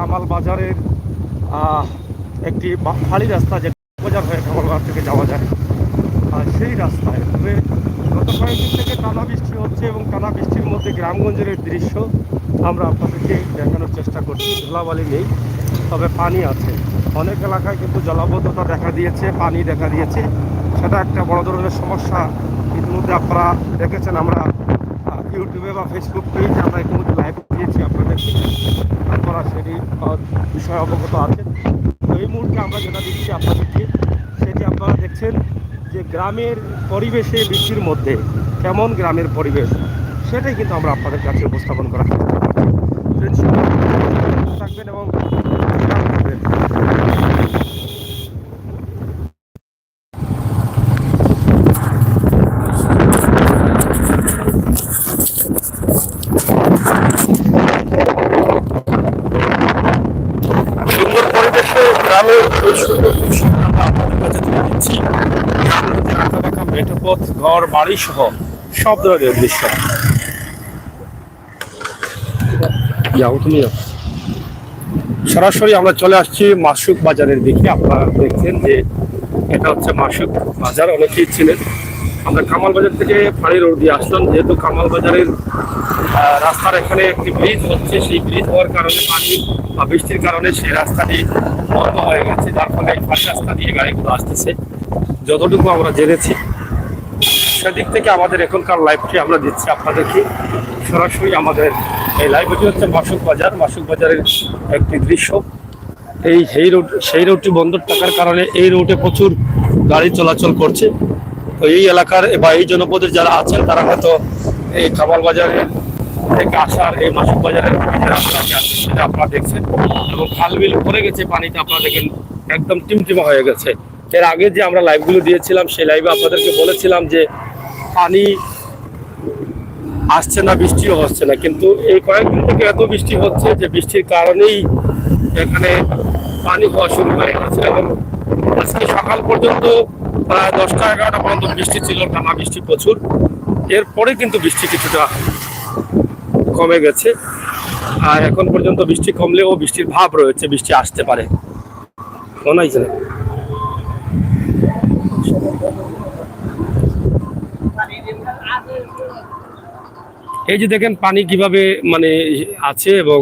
কামাল বাজারের একটি ফাঁড়ি রাস্তা, যেটা বাজার হয়ে কামাল বাজার থেকে যাওয়া যায়, আর সেই রাস্তায় তবে গত কয়েকদিন থেকে টানা বৃষ্টি হচ্ছে এবং টানা বৃষ্টির মধ্যে গ্রামগঞ্জের দৃশ্য আমরা আপনাদেরকে দেখানোর চেষ্টা করছি। ধুলাবালি নেই, তবে পানি আছে। অনেক এলাকায় কিন্তু জলাবদ্ধতা দেখা দিয়েছে, পানি দেখা দিয়েছে। সেটা একটা বড় ধরনের সমস্যা। ইতিমধ্যে আপনারা দেখেছেন, আমরা ইউটিউবে বা ফেসবুক পেজে আমরা ইতিমধ্যে লাইভ দিয়েছি আপনাদেরকে, আপনারা সেটি বিষয়ে অবগত আছেন। তো এই মুহূর্তে আমরা যেটা দিচ্ছি আপনাদেরকে, সেটি আপনারা দেখছেন যে গ্রামের পরিবেশে বৃষ্টির মধ্যে কেমন গ্রামের পরিবেশ, সেটাই কিন্তু আমরা আপনাদের কাছে উপস্থাপন করার চেষ্টা করছি। থাকবেন এবং সুন্দর পরিবেশে গ্রামের মেঠোপথ, ঘর বাড়ি সহ সব ধরনের দৃশ্য। সরাসরি আমরা চলে আসছি মাসুক বাজারের দিকে। আপনারা দেখছেন যে এটা হচ্ছে মাসুক বাজার, অনেকেই ছিলেন। আমরা কামাল বাজার থেকে ফাঁড়ি রোড দিয়ে আসলাম, যেহেতু কামাল বাজারের রাস্তার এখানে একটি ব্রিজ হচ্ছে, সেই ব্রিজ হওয়ার কারণে পানি বা বৃষ্টির কারণে সেই রাস্তাটি বন্ধ হয়ে গেছে, যার ফলে এই ফাঁড়ি রাস্তা দিয়ে গাড়িগুলো আসতেছে। যতটুকু আমরা জেনেছি সেদিক থেকে আমাদের এখনকার লাইভটি আমরা দিচ্ছি আপনাদেরকে সরাসরি। আমাদের এই লাইভটি হচ্ছে মাসুক বাজার, মাসুক বাজারের একটি দৃশ্য। সেই রোডটি বন্ধ থাকার কারণে এই রোডে প্রচুর গাড়ি চলাচল করছে। তো এই এলাকার বা এই জনপদের যারা আছেন তারা হয়তো এই কামাল বাজারের থেকে আসার এই মাসুক বাজারের সেটা আপনারা দেখছেন, এবং খাল বিল ভরে গেছে পানিতে, আপনারা দেখেন একদম টিমটিমা হয়ে গেছে। এর আগে যে আমরা লাইভগুলো দিয়েছিলাম, সেই লাইভে আপনাদেরকে বলেছিলাম যে পানি আসছে না, বৃষ্টিও হচ্ছে না, কিন্তু এই কয়েকদিন থেকে এত বৃষ্টি হচ্ছে যে বৃষ্টির কারণেই এখানে পানি হওয়া শুরু হয়ে গেছে। এবং আজকে সকাল পর্যন্ত প্রায় 10টা 11টা পর্যন্ত বৃষ্টি ছিল, টানা বৃষ্টি প্রচুর। এরপরে কিন্তু বৃষ্টি কিছুটা কমে গেছে, আর এখন পর্যন্ত বৃষ্টি কমলেও বৃষ্টির ভাব রয়েছে, বৃষ্টি আসতে পারে মনে হয়েছে। এই যে দেখেন পানি কিভাবে মানে আছে, এবং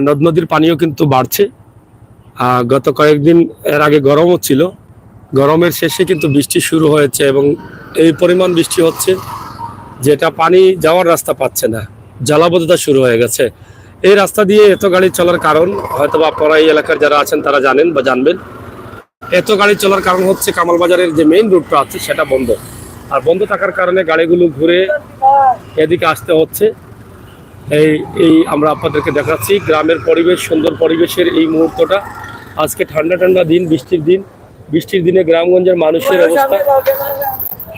নদ নদীর পানিও কিন্তু বাড়ছে। গত কয়েকদিন এর আগে গরমও ছিল, গরমের শেষে কিন্তু বৃষ্টি শুরু হয়েছে, এবং এই পরিমাণ বৃষ্টি হচ্ছে যেটা পানি যাওয়ার রাস্তা পাচ্ছে না, জলাবদ্ধতা শুরু হয়ে গেছে। এই রাস্তা দিয়ে এত গাড়ি চলার কারণ হয়তো বা আপনারা এই এলাকার যারা আছেন তারা জানেন বা জানবেন। এত গাড়ি চলার কারণ হচ্ছে কামাল বাজারের যে মেইন রুটটা আছে সেটা বন্ধ, আর বন্ধ থাকার কারণে গাড়িগুলো ঘুরে এদিকে আসতে হচ্ছে। এই আমরা আপনাদেরকে দেখাচ্ছি গ্রামের পরিবেশ, সুন্দর পরিবেশের এই মুহূর্তটা। আজকে ঠান্ডা ঠান্ডা দিন, বৃষ্টির দিনে গ্রামগঞ্জের মানুষের অবস্থা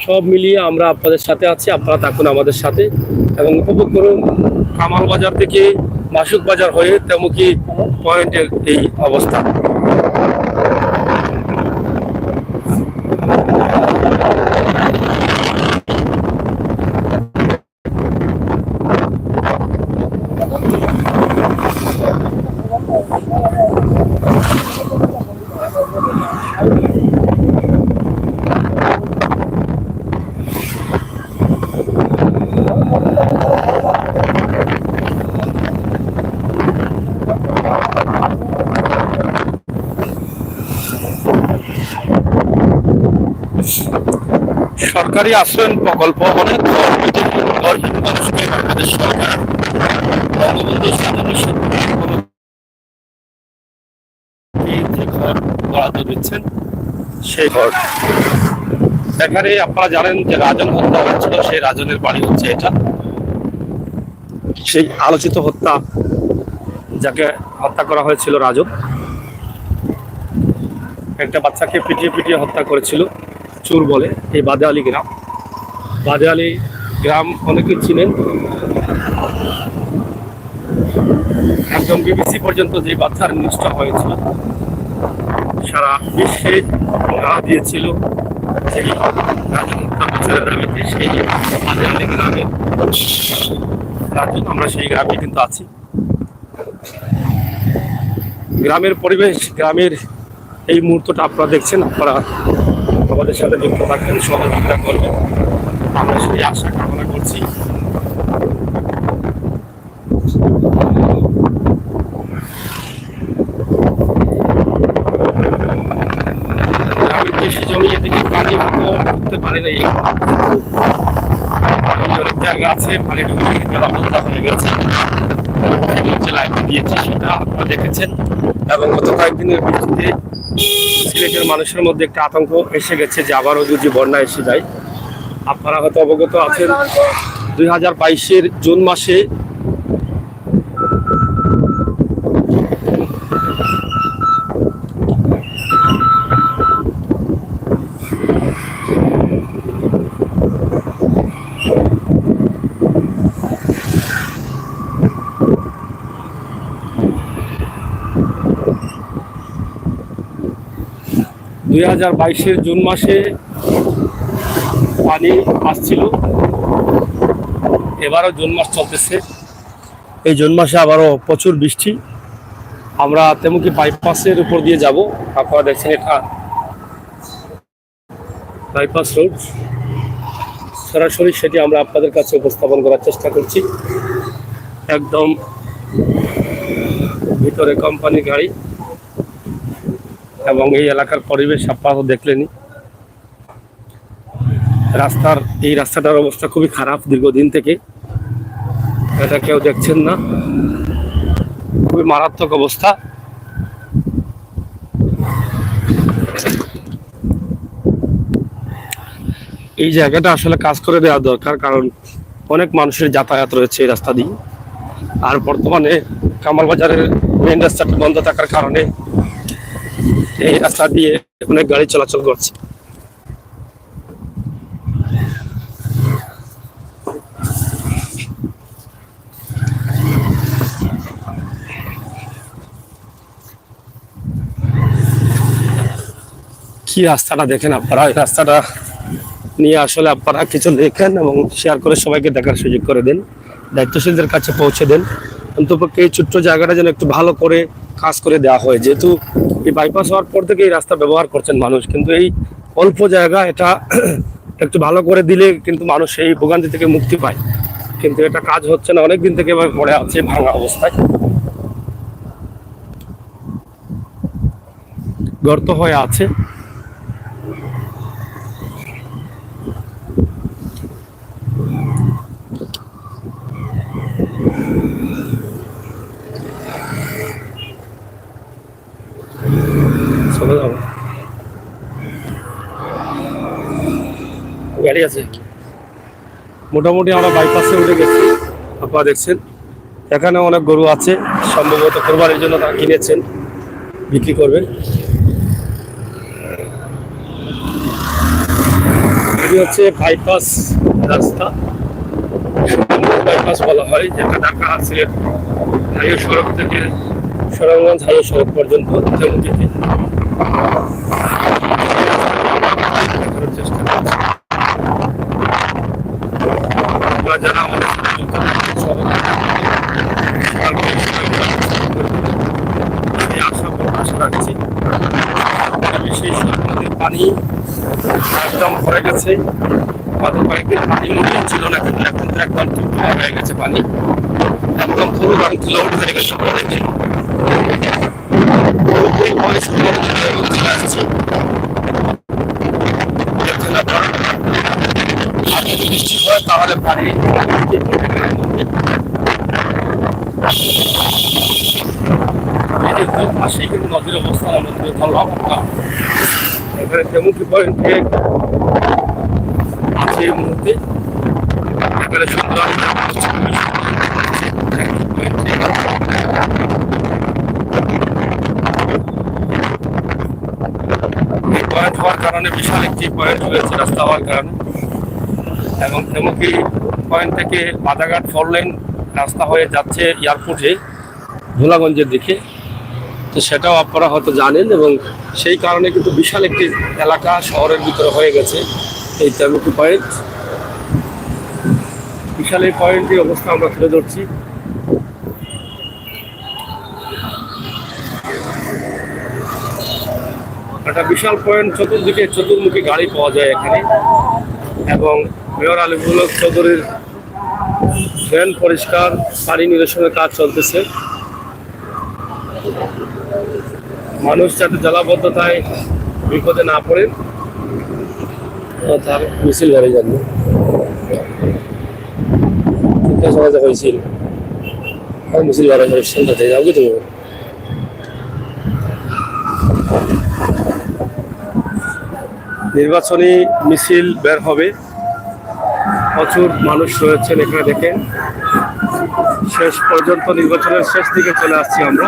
সব মিলিয়ে আমরা আপনাদের সাথে আছি। আপনারা থাকুন আমাদের সাথে এবং উপভোগ করুন কামাল বাজার থেকে মাসুক বাজার হয়ে তেমুকি পয়েন্টের এই অবস্থা। সরকারি আশ্রয়ন প্রকল্প অনেক মানুষকে বাংলাদেশ সরকার বঙ্গবন্ধু যে ঘর বরাদ্দ দিচ্ছেন, সেই ঘর এখানে আপনারা জানেন যে রাজন হত্যা হয়েছিল, সেই রাজনের বাড়ি হচ্ছে এটা। সেই আলোচিত হত্যা, যাকে হত্যা করা হয়েছিল রাজন, একটা বাচ্চাকে পিটিয়ে হত্যা করেছিল চুর বলে। এই বাদেআলী গ্রাম অনেকে চিনেন, একদম বিবিসি পর্যন্ত যে বাচ্চার নিষ্ঠ হয়েছিল, সারা বিশ্বে নাড়া দিয়েছিল সেই রাজন হত্যার দাবিতে। সেই বাদেআলী গ্রামে রাজন, আমরা সেই গ্রামে কিন্তু আছি। গ্রামের পরিবেশ, গ্রামের এই মুহূর্তটা আপনারা দেখছেন। আপনারা আমাদের সাথে যুক্ত থাকবেন, সহযোগিতা করবেন, আমরা সেই আশা কামনা করছি। গ্রামের কৃষি জমি এদিকে পানি মতো করতে পারে না, অনেক জায়গা আছে পানি ঢুকে জলাবদ্ধতা হয়ে গেছে। যে লাইভে দিয়েছি সেটা আপনারা দেখেছেন, এবং গত কয়েকদিনের বৃষ্টিতে সিলেটের মানুষের মধ্যে একটা আতঙ্ক এসে গেছে যে আবারও যদি বন্যা এসে যায়। আপনারা হয়তো অবগত আছেন 2022-এর জুন মাসে জুন মাসে পানি আসছিল, এবারও জুন মাস চলতেছে। এই জুন মাসে আবারও প্রচুর বৃষ্টি। আমরা তেমুকি বাইপাসের উপর দিয়ে যাব। আপনারা দেখছেন এটা বাইপাস রোড, সরাসরি সেটি আমরা আপনাদের কাছে উপস্থাপন করার চেষ্টা করছি। একদম ভিতরে কোম্পানি গাড়ি, এবং এই এলাকার পরিবেশ আপনারা দেখলেনি। এই রাস্তাটার অবস্থা খুবই খারাপ দীর্ঘদিন থেকে, এটা কেউ দেখছেন না, খুবই মারাত্মক অবস্থা। এই জায়গাটা আসলে কাজ করে দেওয়া দরকার, কারণ অনেক মানুষের যাতায়াত রয়েছে এই রাস্তা দিয়ে। আর বর্তমানে কামালবাজারের মেইন রাস্তাটা বন্ধ থাকার কারণে এই রাস্তা দিয়ে অনেক গাড়ি চলাচল করছে। কি রাস্তাটা দেখেন আপনারা, এই রাস্তাটা নিয়ে আসলে আপনারা কিছু লেখেন এবং শেয়ার করে সবাইকে দেখার সুযোগ করে দেন, দায়িত্বশীলদের কাছে পৌঁছে দেন। অন্তপক্ষে এই ছোট্ট জায়গাটা যেন একটু ভালো করে কাজ করে দেওয়া হয়, যেহেতু এই বাইপাস হওয়ার পর থেকে এই রাস্তা ব্যবহার করছেন মানুষ, কিন্তু এই অল্প জায়গা এটা একটু ভালো করে দিলে কিন্তু মানুষ এই ভোগান্তি থেকে মুক্তি পায়, কিন্তু এটা কাজ হচ্ছে না, অনেকদিন থেকে পড়ে আছে ভাঙা অবস্থায়, গর্ত হয়ে আছে। গাড়ি আছে, মোটামুটি আমরা বাইপাসে উঠে গেছি। আপনারা দেখছেন এখানে অনেক গরু আছে, সম্ভবত কোরবানির জন্য তারা কিনেছেন, বিক্রি করবেন। এটি হচ্ছে বাইপাস রাস্তা, বাইপাস বলা হয়, যেটা ঢাকা সিলেট হাইওয়ে সড়ক থেকে সুনামগঞ্জ হাইওয়ে সড়ক পর্যন্ত তেমুকিতে চেষ্টা করছি। যারা আমাদের সাথে যুক্ত থাকবেন সবাই আশা প্রত্যাশা রাখছি। বিশেষ নদীর পানি একদম ভরে গেছে, গত কয়েকদিন পানি মনে ছিল না, কিন্তু এখন তো একদম টুকটুকা হয়ে গেছে, পানি একদম পুরো গাড়ি লোড হয়ে গেছে। চলে আসছে বৃষ্টি হয় তাহলে পানি পাশেই কিন্তু নদীর অবস্থান আমরা তুলে ধরলাম। এখানে তেমুকি পয়েন্টে আছে এই মুহূর্তে, এখানে সুন্দর এই পয়েন্ট হওয়ার কারণে বিশাল একটি পয়েন্ট হয়েছে রাস্তা হওয়ার কারণে, এবং তেমুকি পয়েন্ট থেকে বাদাঘাট 4 লেন রাস্তা হয়ে যাচ্ছে এয়ারপোর্টে ভোলাগঞ্জের দিকে, তো সেটাও আপনারা হয়তো জানেন, এবং সেই কারণে কিন্তু বিশাল একটি এলাকা শহরের ভিতরে হয়ে গেছে এই তেমুকি পয়েন্ট। বিশাল এই পয়েন্টের অবস্থা আমরা তুলে ধরছি। একটা বিশাল পয়েন্ট, চতুর্দিকে চতুর্মুখী গাড়ি পাওয়া যায় এখানে। এবং মেয়র আলিফুল হক চৌধুরীর ড্রেন পরিষ্কার, পানি নিরসনের কাজ চলতেছে। মানুষ যাতে জলাবদ্ধতায় বিপদে না পড়ে তার মিছিল গাড়ি জন্য হয়েছিল মিছিল গাড়ি শুনতে যাও কি তুমি? নির্বাচনী মিছিল বের হবে, প্রচুর মানুষ রয়েছেন এখানে। দেখেন শেষ পর্যন্ত নির্বাচনের শেষ দিকে চলে আসছি আমরা।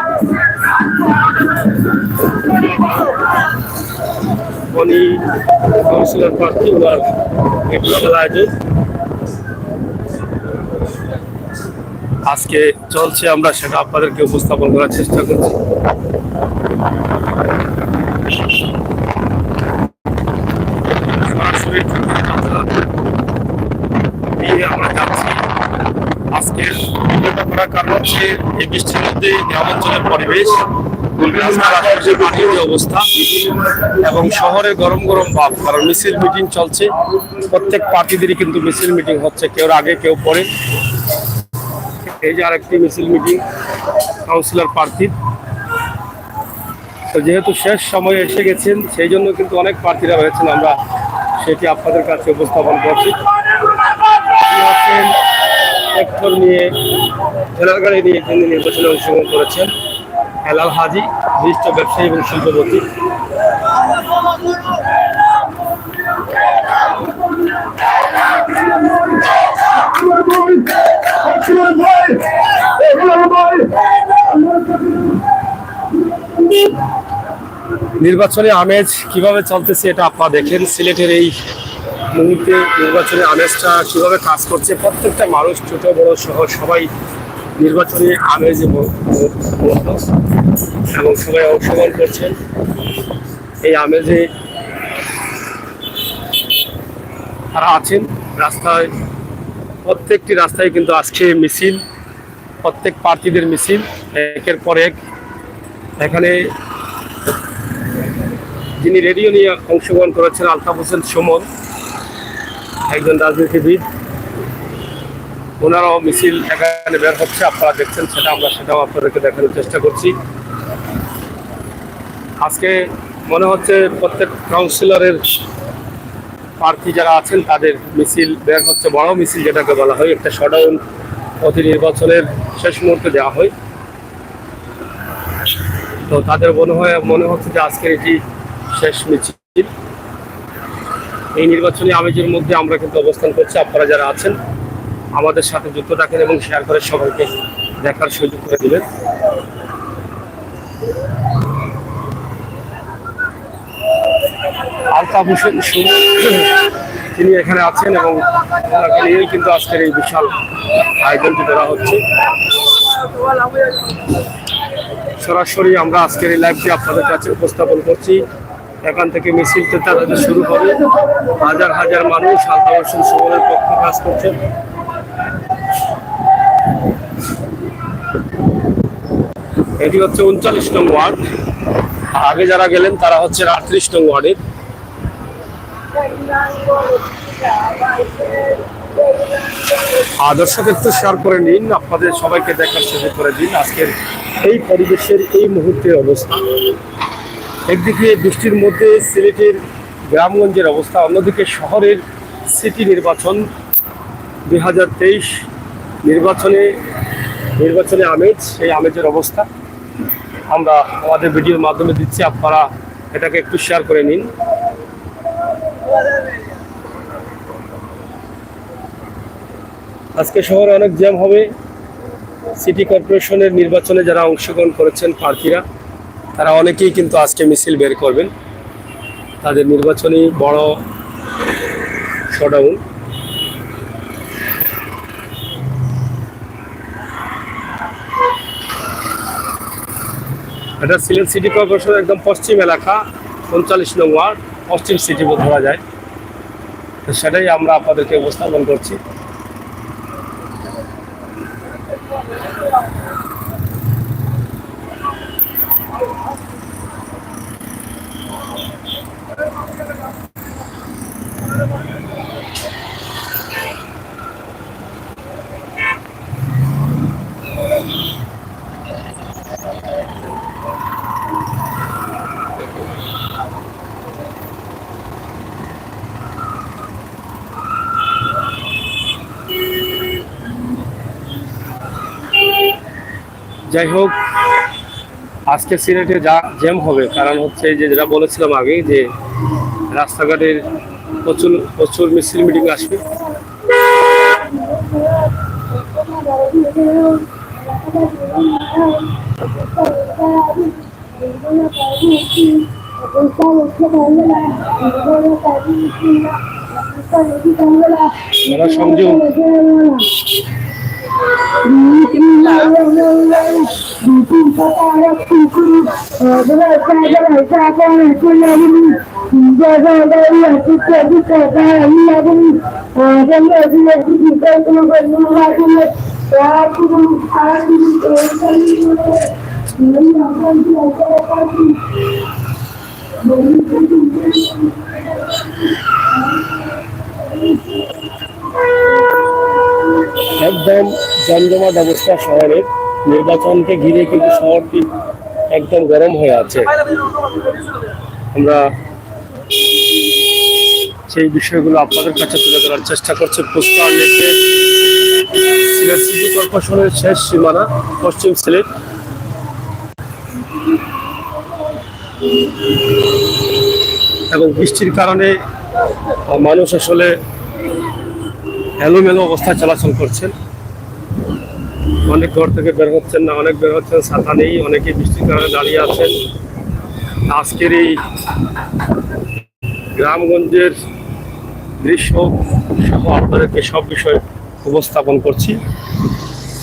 উনি কাউন্সিলর প্রার্থী, ওনার বিশাল আয়োজন আজকে চলছে, আমরা সেটা আপনাদেরকে উপস্থাপন করার চেষ্টা করছি। আমরা যাচ্ছি আজকে করার কারণ হচ্ছে এই বৃষ্টির মধ্যে গ্রামাঞ্চলের পরিবেশ, পানির অবস্থা এবং শহরে গরম গরম ভাব, কারণ মিছিল মিটিং চলছে। প্রত্যেক পার্টিদেরই কিন্তু মিছিল মিটিং হচ্ছে, কেউ আগে কেউ পরে। এই যে আরেকটি মিছিল মিটিং কাউন্সিলর প্রার্থীর। তো যেহেতু শেষ সময়ে এসে গেছেন, সেই জন্য কিন্তু অনেক প্রার্থীরা রয়েছেন, আমরা সেটি আপনাদের কাছে উপস্থাপন করছি। ট্রাক্টর নিয়ে, ঠেলার গাড়ি নিয়ে তিনি নির্বাচনে অংশগ্রহণ করেছেন। হেলাল হাজি, বিশিষ্ট ব্যবসায়ী এবং শিল্পপতি। নির্বাচনী আমেজ কিভাবে চলতেছে এটা আপনারা দেখেন। সিলেটের এই মুহূর্তে নির্বাচনী আমেজটা কিভাবে কাজ করছে, প্রত্যেকটা মানুষ ছোট বড় সহ সবাই নির্বাচনী আমেজে এবং সবাই অংশগ্রহণ করছেন। এই আমেজে তারা আছেন। রাস্তায়, প্রত্যেকটি রাস্তায় কিন্তু আজকে মিছিল, প্রত্যেক প্রার্থীদের মিছিল একের পর এক। এখানে যিনি রেডিও নিয়ে অংশগ্রহণ করেছেন, আলতাফ হোসেন সুমন, একজন রাজনীতিবিদ, ওনারাও মিছিল এখানে বের হচ্ছে, আপনারা দেখছেন সেটা, আমরা সেটাও আপনাদেরকে দেখানোর চেষ্টা করছি। আজকে মনে হচ্ছে প্রত্যেক কাউন্সিলরের প্রার্থী যারা আছেন তাদের মিছিল বের হচ্ছে, বড় মিছিল যেটাকে বলা হয়। একটা শোডাউন প্রতি নির্বাচনের শেষ মুহূর্তে দেওয়া হয়। তো তাদের মনে হচ্ছে যে আজকের এটি শেষ মিছিল। এই নির্বাচনী আমেজের মধ্যে আমরা কিন্তু অবস্থান করছি। আপনারা যারা আছেন আমাদের সাথে যুক্ত থাকেন এবং শেয়ার করে সবাইকে দেখার সুযোগ করে দিবেন। আলতাফ হোসেন তিনি এখানে আছেন এবং ওনাকে নিয়েই কিন্তু আজকের এই বিশাল আয়োজনটি করা হচ্ছে। সরাসরি আমরা আজকের এই লাইভটি আপনাদের কাছে উপস্থাপন করছি। এখান থেকে মিছিলটা তাদের শুরু হবে। হাজার হাজার মানুষ আলতাফ হোসেন সুমনের পক্ষে কাজ করছেন। এটি হচ্ছে ৩৯ নং ওয়ার্ড। আগে যারা গেলেন তারা হচ্ছে ৩৮ নং ওয়ার্ডের। দর্শক একটু শেয়ার করে নিন, আপনাদের সবাইকে দেখার সুযোগ করে দিন আজকের এই পরিবেশের এই মুহূর্তের অবস্থা। একদিকে বৃষ্টির মধ্যে সিলেটের গ্রামগঞ্জের অবস্থা, অন্যদিকে শহরের সিটি নির্বাচন ২০২৩ নির্বাচনে আমেজ, সেই আমেজের অবস্থা আমরা আমাদের ভিডিওর মাধ্যমে দিচ্ছি, আপনারা এটাকে একটু শেয়ার করে নিন। আজকে শহরে অনেক জ্যাম হবে। সিটি কর্পোরেশনের নির্বাচনে যারা অংশগ্রহণ করেছেন প্রার্থীরা, তারা অনেকেই কিন্তু আজকে মিছিল বের করবেন, তাদের নির্বাচনী বড় শোডাউন। এটা সিলেট সিটি কর্পোরেশনের একদম পশ্চিম এলাকা, ৩৯ নং ওয়ার্ড, পশ্চিম সিটি ধরা যায়। তো সেটাই আমরা আপনাদেরকে উপস্থাপন করছি। যাই হোক, আজকে সিলেটে যা জ্যাম হবে, কারণ হচ্ছে যে যেটা বলেছিলাম আগে, যে রাস্তাঘাটের প্রচুর প্রচুর মিছিল মিটিং আসবে। সংযোগ একদম জমজমাট অবস্থা শহরের। নির্বাচনকে ঘিরে কিন্তু শহরটি একদম গরম হয়ে আছে। আমরা সেই বিষয়গুলো আপনাদের কাছে তুলে ধরার চেষ্টা করছি। পোস্টার লেখে সিলেট সিটি কর্পোরেশনের শেষ সীমানা পশ্চিম সিলেট। এবং বৃষ্টির কারণে মানুষ আসলে এলোমেলো অবস্থায় চলাচল করছেন। অনেক ঘর থেকে বের হচ্ছেন না, অনেক বের হচ্ছেন ছাতা নেই, অনেকে বৃষ্টির কারণে দাঁড়িয়ে আছেন। আজকের এই গ্রামগঞ্জের দৃশ্য সহ আপনাদেরকে সব বিষয় উপস্থাপন করছি।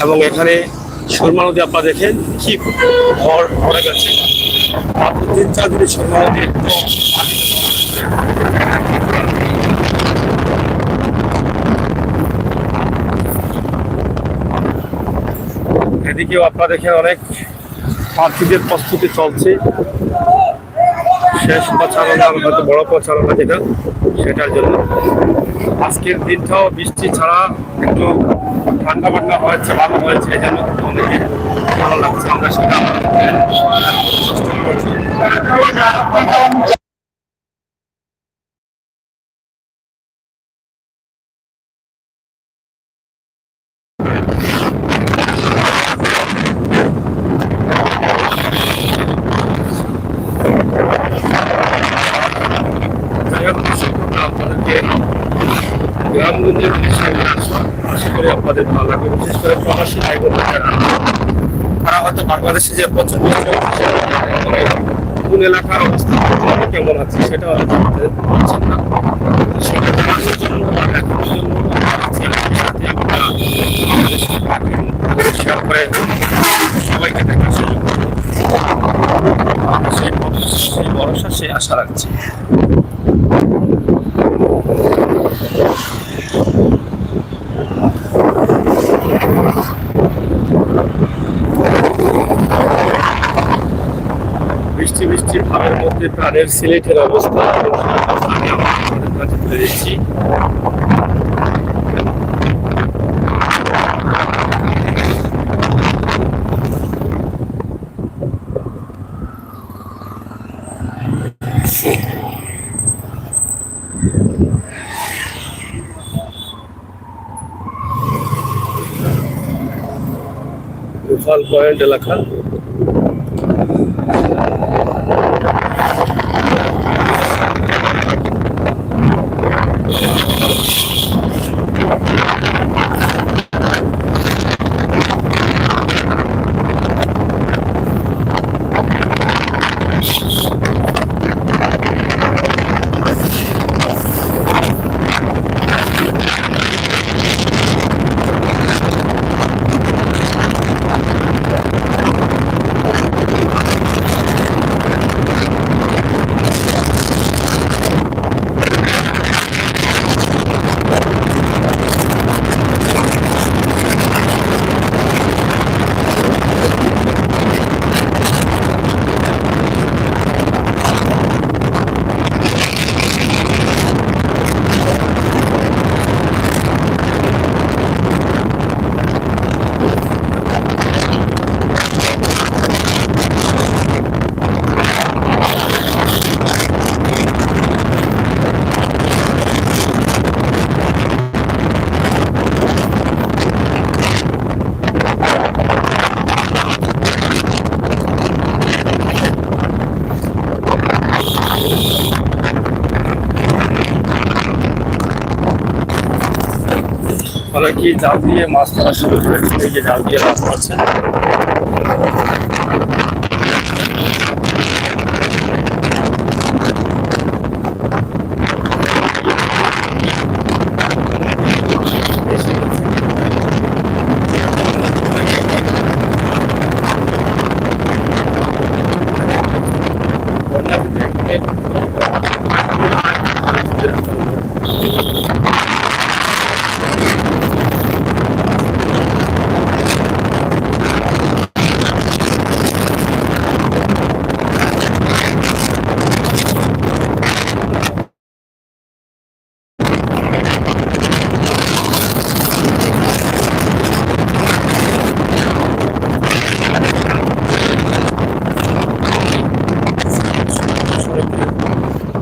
এবং এখানে সুরমা নদী আপনারা দেখেন কি ঘর ভরে গেছে। মাত্র 3-4 দিনে সুরমা নদী এদিকেও আপনারা দেখেন অনেক প্রার্থীদের প্রস্তুতি চলছে। শেষ প্রচারণা, হয়তো বড় প্রচারণা যেটা, সেটার জন্য আজকের দিনটাও বৃষ্টি ছাড়া একটু ঠান্ডা ঠান্ডা হয়েছে, ভালো হয়েছে, এই জন্য অনেকে ভালো লাগছে। আমরা সেটা আপনাদেরকে গ্রামগঞ্জের আশা করি আপনাদের ভালো লাগবে। বিশেষ করে প্রবাসী ভাই বোনেরা তারা হয়তো বাংলাদেশে যে প্রচুর কোন এলাকার অবস্থা কেমন আছে সেটা জানতে পারছেন না। শেয়ার করে সবাইকে দেখার সুযোগ, সেই ভরসা, সেই আশা রাখছি। বৃষ্টি বৃষ্টি ভাবের মধ্যে প্রাণের সিলেটের অবস্থা আমি আপনাদের কাছে তুলে দিচ্ছি। গোপাল পয়েন্ট এলাকা, অনেকেই জাল দিয়ে মাছ ধরা শুরু করেছে, এই যে জাল দিয়ে মাছ ধরছে।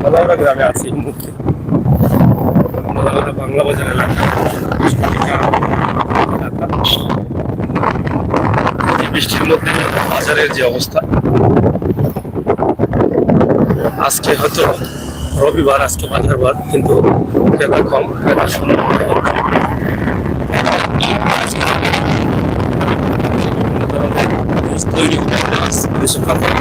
মাদাউরা গ্রামে আছি এই মুহূর্তে। মাদাউরা বাংলা বাজার এলাকা, এই বৃষ্টির মধ্যে বাজারের যে অবস্থা, আজকে হয়তো রবিবার, আজকে বাজার বার, কিন্তু ক্রেতা কম, ক্রেতা শূন্য। তৈরি কিছু খাবার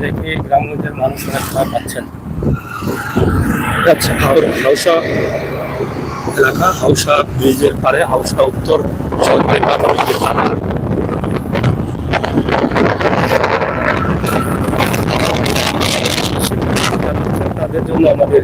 দেখে গ্রামগঞ্জের মানুষরা খাবার পাচ্ছেন। আচ্ছা, হাউসা এলাকা, হাউসা ব্রিজের পারে, হাউসা উত্তর সরকারি প্রাথমিক বিদ্যালয়। তাদের জন্য আমাদের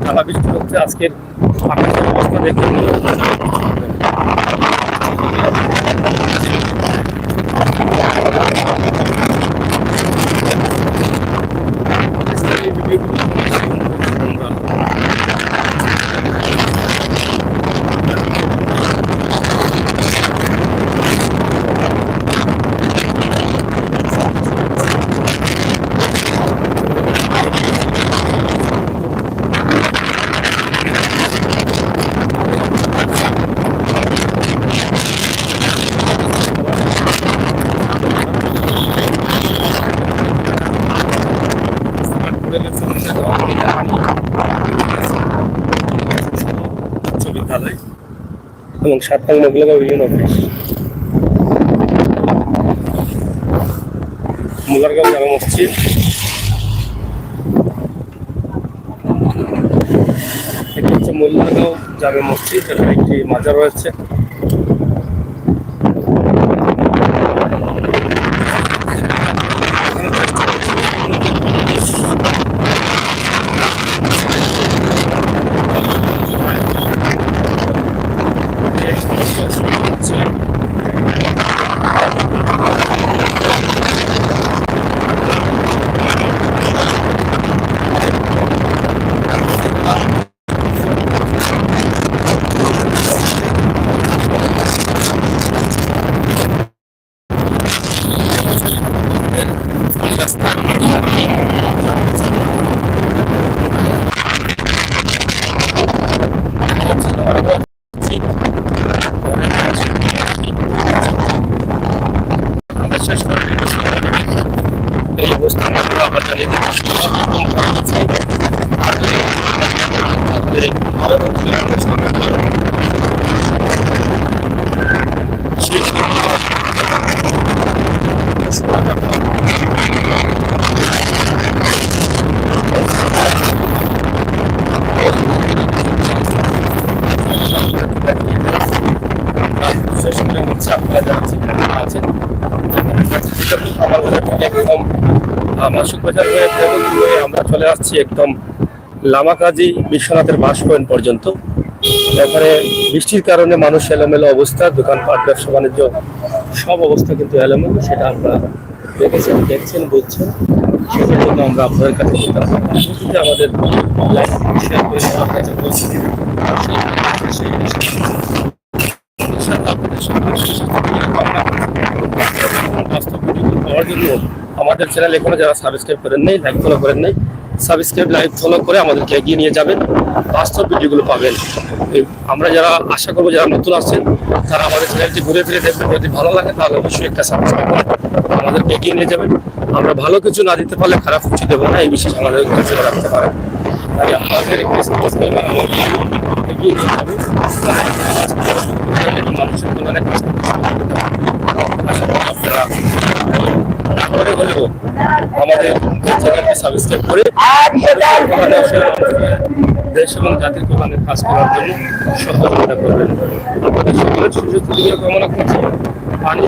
টানা বৃষ্টি হচ্ছে। আজকের আকাশের অবস্থা দেখে মনে হচ্ছে না বৃষ্টি হবে। এই ভিডিওগুলো উচ্চ বিদ্যালয় এবং ৭ নং মহিলা ইউনিয়ন অফিস, মুলারগাঁও জামে মসজিদ, এটি হচ্ছে মুলারগাঁও জামে মসজিদ। এখানে একটি মাজার রয়েছে। এই অবস্থান আবার জানিয়ে শেষ করে হচ্ছে আপনারা যারা আছেন একদম মাসুক বাজার হয়ে আমরা চলে আসছি একদম লামাকাজি বিশ্বনাথের বাস পয়েন্ট পর্যন্ত। এখানে বৃষ্টির কারণে মানুষ এলোমেলো অবস্থা, দোকানপাট, ব্যবসা বাণিজ্য সব অবস্থা কিন্তু এলোমেলো। সেটা আপনারা দেখছেন বুঝছেন। সেটার জন্য আমরা আপনাদের কাছে আমাদের লাইভ শেয়ার করে সবার কাছে পৌঁছে দিব। বাস্তব ভিডিওগুলো পাওয়ার জন্য আমাদের চ্যানেল এখনো যারা সাবস্ক্রাইব করেন নাই, লাইক ফলো করেন নাই, সাবস্ক্রাইব লাইক ফলো করে আমাদেরকে এগিয়ে নিয়ে যাবেন। বাস্তব ভিডিওগুলো পাবেন। আমরা যারা আশা করবো যারা নতুন আসছেন তারা আমাদের চ্যানেলটি ঘুরে ফিরে দেখবেন। যদি ভালো লাগে তাহলে অবশ্যই একটা সাবস্ক্রাইব করে আমাদেরকে এগিয়ে নিয়ে যাবেন। আমরা ভালো কিছু না দিতে পারলে খারাপ কিছু দেবো না, এই বিশেষ আমাদের কাছে রাখতে পারেন। তাই আপনাদের এগিয়ে নিয়ে যাবে মানুষের কল্যাণে আমাদের চ্যানেলটি সাবস্ক্রাইব করে দেশ এবং জাতির কল্যাণের কাজ করার জন্য সহযোগিতা করবেন। আমাদের সকলের সুযোগ কামনা করছি। পানি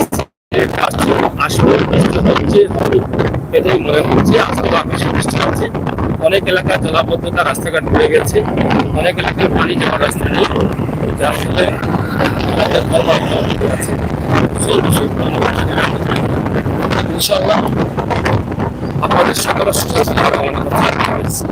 আসলে বৃষ্টি হচ্ছে হবে এটাই মনে হচ্ছে। আজকে আকাশে বৃষ্টি হচ্ছে। অনেক এলাকায় জলাবদ্ধতা, রাস্তাঘাট ভরে গেছে। অনেক এলাকায় পানি যাওয়ার রাস্তা নেই। আসলে আছে সেই বিষয়গুলো ইনশাআল্লাহ আপনাদের সকলের সুযোগ কামনা করছি।